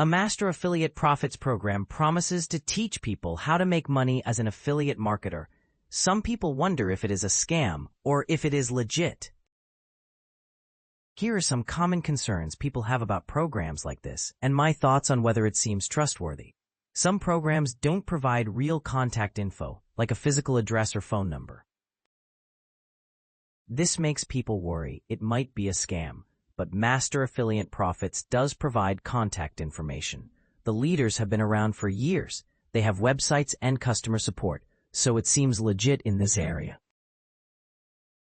A Master Affiliate Profits program promises to teach people how to make money as an affiliate marketer. Some people wonder if it is a scam or if it is legit. Here are some common concerns people have about programs like this, and my thoughts on whether it seems trustworthy. Some programs don't provide real contact info, like a physical address or phone number. This makes people worry it might be a scam, but Master Affiliate Profits does provide contact information. The leaders have been around for years. They have websites and customer support, so it seems legit in this area.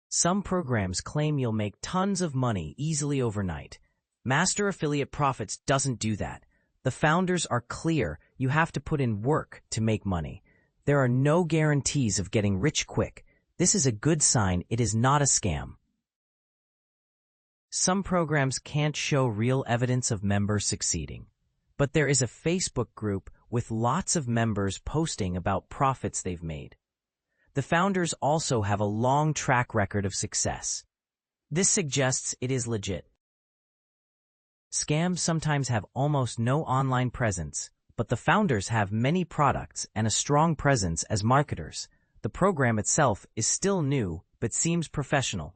Some programs claim you'll make tons of money easily overnight. Master Affiliate Profits doesn't do that. The founders are clear you have to put in work to make money. There are no guarantees of getting rich quick. This is a good sign it is not a scam. Some programs can't show real evidence of members succeeding, but there is a Facebook group with lots of members posting about profits they've made. The founders also have a long track record of success. This suggests it is legit. Scams sometimes have almost no online presence, but the founders have many products and a strong presence as marketers. The program itself is still new, but seems professional.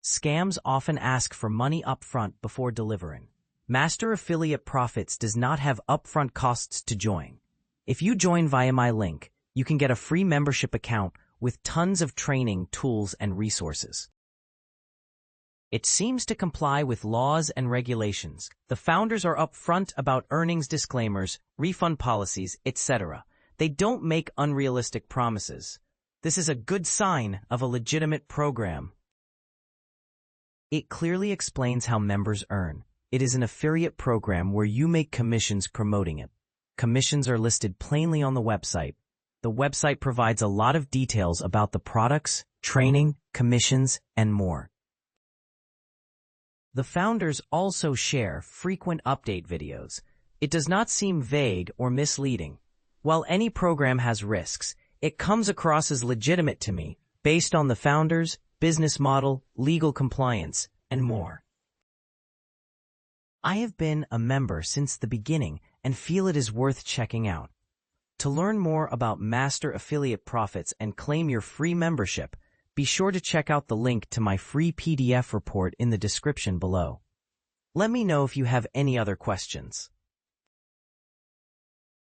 Scams often ask for money upfront before delivering. Master Affiliate Profits does not have upfront costs to join. If you join via my link, you can get a free membership account with tons of training, tools, and resources. It seems to comply with laws and regulations. The founders are upfront about earnings disclaimers, refund policies, etc. They don't make unrealistic promises. This is a good sign of a legitimate program. It clearly explains how members earn. It is an affiliate program where you make commissions promoting it. Commissions are listed plainly on the website. The website provides a lot of details about the products, training, commissions, and more. The founders also share frequent update videos. It does not seem vague or misleading. While any program has risks, it comes across as legitimate to me, based on the founders, business model, legal compliance, and more. I have been a member since the beginning and feel it is worth checking out. To learn more about Master Affiliate Profits and claim your free membership, be sure to check out the link to my free PDF report in the description below. Let me know if you have any other questions.